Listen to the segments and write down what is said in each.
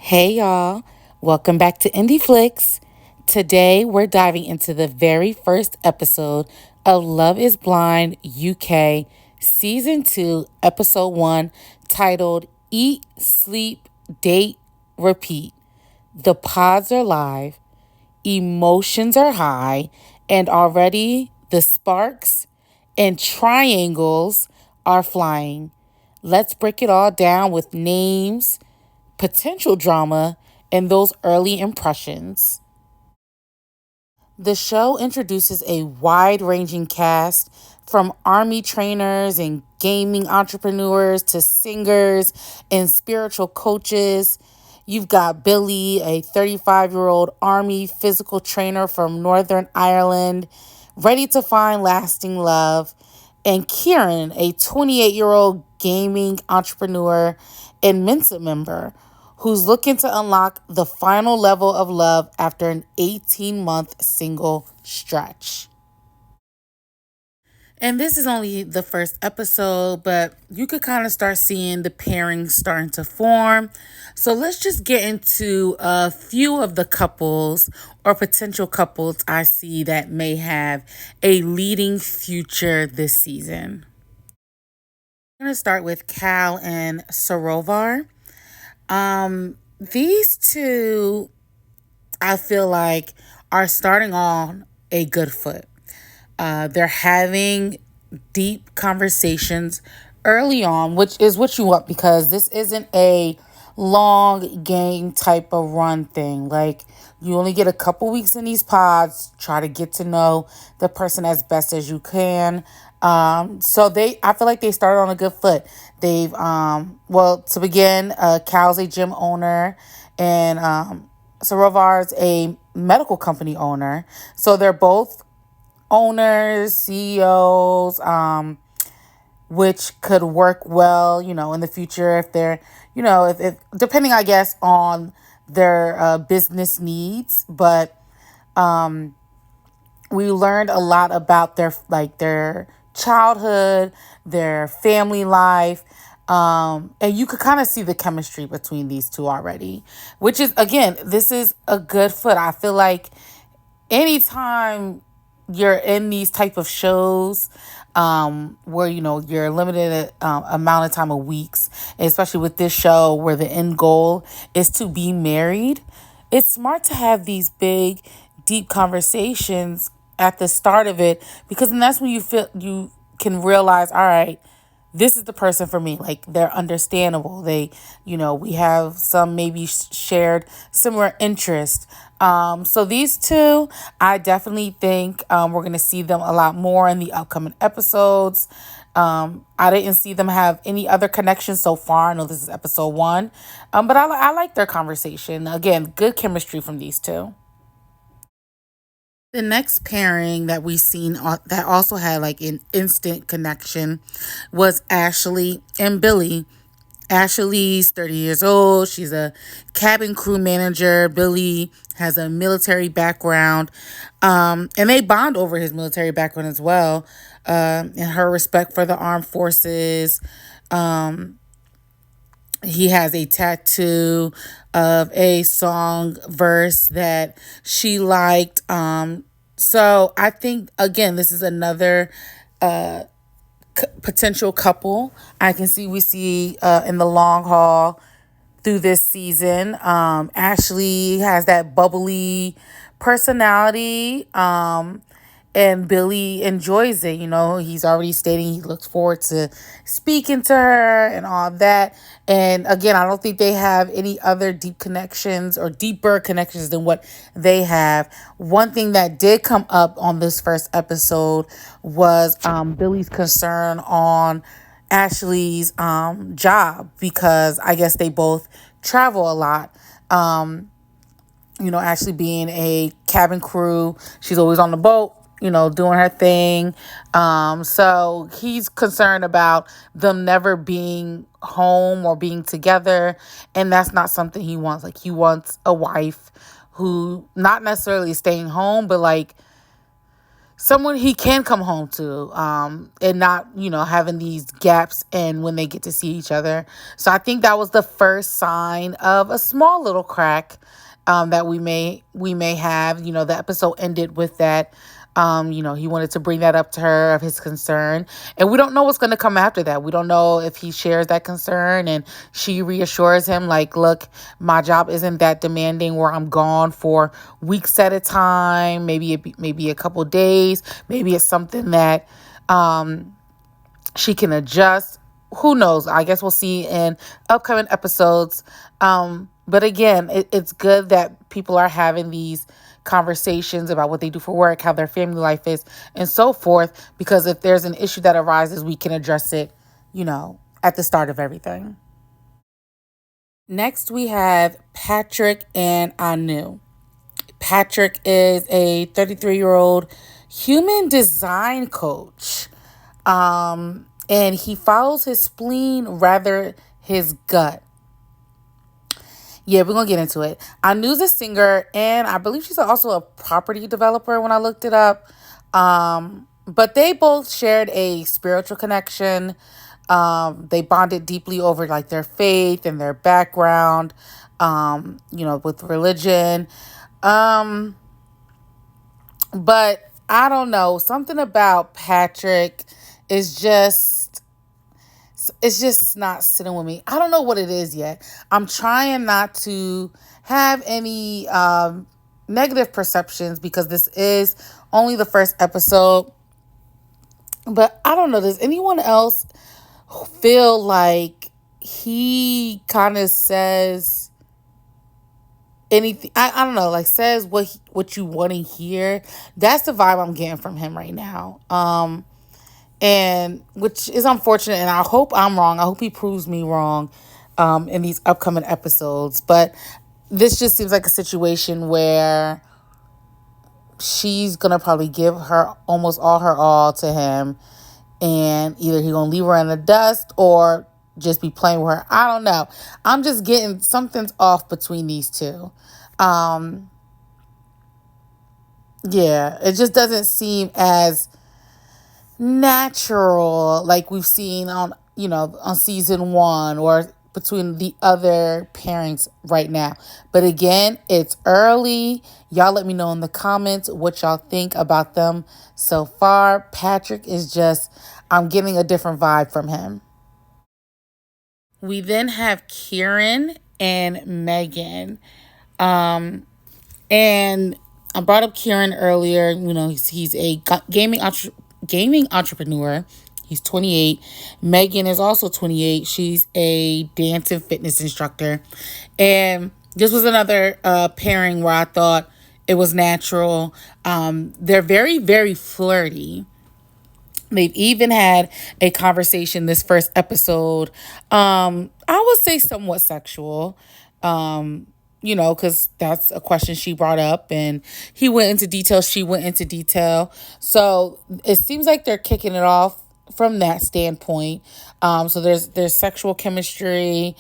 Hey y'all, welcome back to InDFlix. Today we're diving into the very first episode of Love is Blind UK Season 2, Episode 1, titled Eat, Sleep, Date, Repeat. The pods are live, emotions are high, and already the sparks and triangles are flying. Let's break it all down with names, potential drama, and those early impressions. The show introduces a wide ranging cast from army trainers and gaming entrepreneurs to singers and spiritual coaches. You've got Billy, a 35-year-old army physical trainer from Northern Ireland, ready to find lasting love, and Kieran, a 28-year-old gaming entrepreneur and Mensa member who's looking to unlock the final level of love after an 18-month single stretch. And this is only the first episode, but you could kind of start seeing the pairings starting to form. So let's just get into a few of the couples or potential couples I see that may have a leading future this season. I'm going to start with Cal and Sarovar. These two, I feel like, are starting on a good foot. They're having deep conversations early on, which is what you want because this isn't a long game type of run thing. Like, you only get a couple weeks in these pods. Try to get to know the person as best as you can. I feel like they started on a good foot. To begin, Cal's a gym owner, and Sarovar's a medical company owner. So they're both owners, CEOs, which could work well, in the future if they're, if depending, I guess, on their business needs. But we learned a lot about their childhood, their family life. And you could kind of see the chemistry between these two already, which is, again, this is a good foot. I feel like anytime you're in these type of shows, where you're limited amount of time of weeks, especially with this show where the end goal is to be married, it's smart to have these big deep conversations at the start of it, because then that's when you can realize, all right, this is the person for me. Like, they're understandable. We have some maybe shared similar interest. So these two, I definitely think we're going to see them a lot more in the upcoming episodes. I didn't see them have any other connections so far. I know this is episode 1. But I like their conversation. Again, good chemistry from these two. The next pairing that we seen that also had like an instant connection was Ashley and Billy. Ashley's 30 years old. She's a cabin crew manager. Billy has a military background. And they bond over his military background as well. And her respect for the armed forces. He has a tattoo of a song verse that she liked. So I think, again, this is another potential couple we see in the long haul through this season. Ashley has that bubbly personality. And Billy enjoys it. He's already stating he looks forward to speaking to her and all that. And again, I don't think they have any other deep connections or deeper connections than what they have. One thing that did come up on this first episode was Billy's concern on Ashley's job, because I guess they both travel a lot. Ashley being a cabin crew, she's always on the boat, doing her thing. So he's concerned about them never being home or being together. And that's not something he wants. Like, he wants a wife who not necessarily staying home, but like someone he can come home to, and not, having these gaps and when they get to see each other. So I think that was the first sign of a small little crack, that we may have. The episode ended with that. He wanted to bring that up to her of his concern. And we don't know what's going to come after that. We don't know if he shares that concern and she reassures him, like, look, my job isn't that demanding where I'm gone for weeks at a time. Maybe a couple days. Maybe it's something that she can adjust. Who knows? I guess we'll see in upcoming episodes. But again, it's good that people are having these conversations about what they do for work, how their family life is, and so forth. Because if there's an issue that arises, we can address it, at the start of everything. Next, we have Patrick and Anu. Patrick is a 33-year-old human design coach. And he follows his spleen rather his gut. Yeah, we're going to get into it. Anu's a singer, and I believe she's also a property developer when I looked it up. But they both shared a spiritual connection. They bonded deeply over like their faith and their background, with religion. But I don't know. Something about Patrick is just, it's just not sitting with me. I don't know what it is yet. I'm trying not to have any negative perceptions because this is only the first episode. But I don't know. Does anyone else feel like he kind of says anything? I don't know, like says what you want to hear. That's the vibe I'm getting from him right now. And which is unfortunate, and I hope I'm wrong. I hope he proves me wrong in these upcoming episodes. But this just seems like a situation where she's gonna probably give her almost all her all to him, and either he gonna leave her in the dust or just be playing with her. I don't know. I'm just getting something's off between these two. Um, yeah, it just doesn't seem as natural like we've seen on season one or between the other pairings right now. But again, it's early. Y'all let me know in the comments what y'all think about them so far. Patrick is just, I'm getting a different vibe from him. We then have Kieran and Megan. And I brought up Kieran earlier. He's a gaming entrepreneur. He's 28. Megan is also 28. She's a dance and fitness instructor. And this was another pairing where I thought it was natural. They're very, very flirty. They've even had a conversation this first episode. I would say somewhat sexual. Because that's a question she brought up, and he went into detail. She went into detail. So it seems like they're kicking it off from that standpoint. So there's sexual chemistry,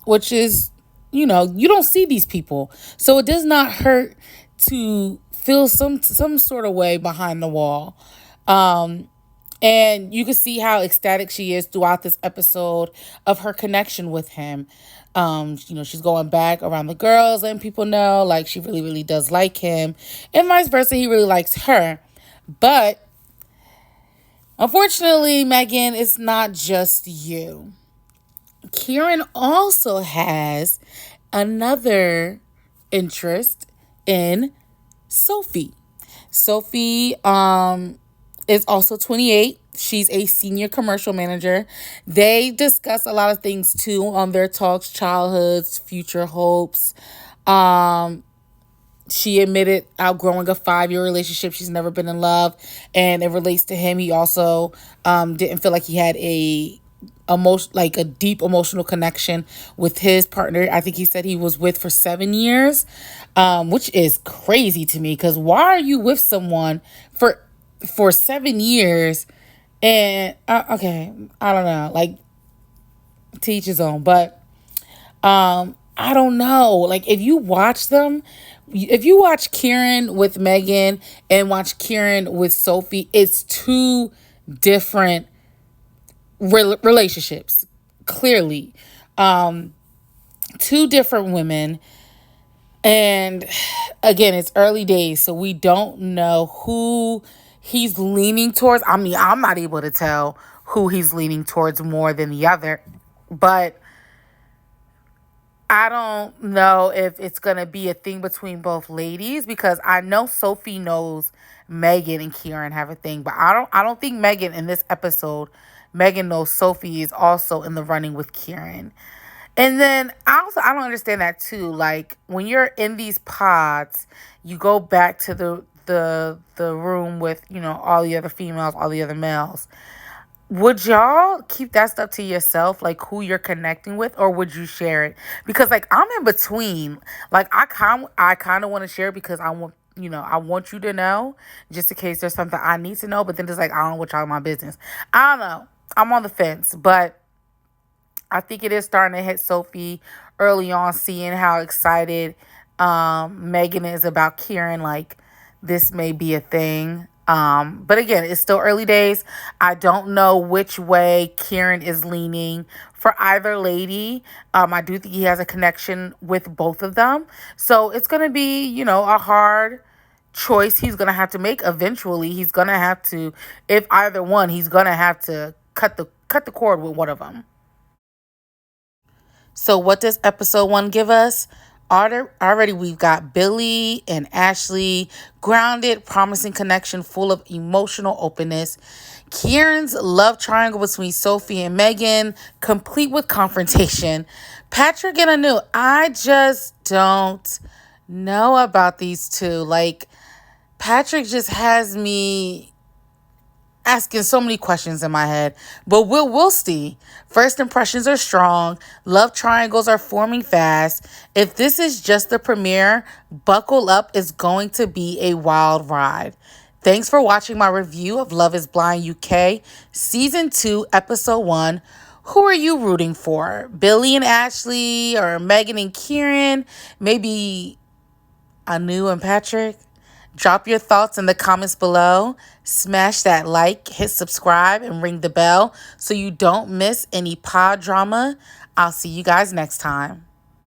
which is, you don't see these people, so it does not hurt to feel some sort of way behind the wall. And you can see how ecstatic she is throughout this episode of her connection with him. She's going back around the girls, letting people know like she really, really does like him, and vice versa. He really likes her. But unfortunately, Megan, it's not just you. Kieran also has another interest in Sophie. Sophie is also 28. She's a senior commercial manager. They discuss a lot of things too on their talks: childhoods, future hopes. She admitted outgrowing a 5-year relationship. She's never been in love, and it relates to him. He also didn't feel like he had a deep emotional connection with his partner. I think he said he was with for 7 years, which is crazy to me. Because why are you with someone for 7 years? And okay, I don't know, like, to each his own. But I I don't know. Like if you watch them, if you watch Kieran with Megan and watch Kieran with Sophie, it's two different relationships. Clearly, two different women. And again, it's early days, so we don't know who he's leaning towards. I mean, I'm not able to tell who he's leaning towards more than the other, but I don't know if it's gonna be a thing between both ladies because I know Sophie knows Megan and Kieran have a thing, but I don't think Megan in this episode, Megan knows Sophie is also in the running with Kieran. And then I don't understand that too. Like when you're in these pods, you go back to the room with, all the other females, all the other males. Would y'all keep that stuff to yourself, like who you're connecting with, or would you share it? Because like I'm in between. Like I kind of want to share because I want you to know, just in case there's something I need to know. But then it's like I don't know what y'all in my business. I don't know. I'm on the fence, but I think it is starting to hit Sophie early on, seeing how excited Megan is about Kieran. Like, this may be a thing. But again, it's still early days. I don't know which way Kieran is leaning for either lady. I do think he has a connection with both of them. So it's going to be, a hard choice he's going to have to make eventually. He's going to have to, if either one, he's going to have to cut the cord with one of them. So what does episode 1 give us? Already we've got Billy and Ashley, grounded, promising connection full of emotional openness. Kieran's love triangle between Sophie and Megan, complete with confrontation. Patrick and Anu, I just don't know about these two. Like, Patrick just has me asking so many questions in my head, but we'll see. First impressions are strong. Love triangles are forming fast. If this is just the premiere, buckle up. It's going to be a wild ride. Thanks for watching my review of Love is Blind UK, Season 2, Episode 1. Who are you rooting for? Billy and Ashley or Megan and Kieran? Maybe Anu and Patrick? Drop your thoughts in the comments below. Smash that like, hit subscribe, and ring the bell so you don't miss any pod drama. I'll see you guys next time.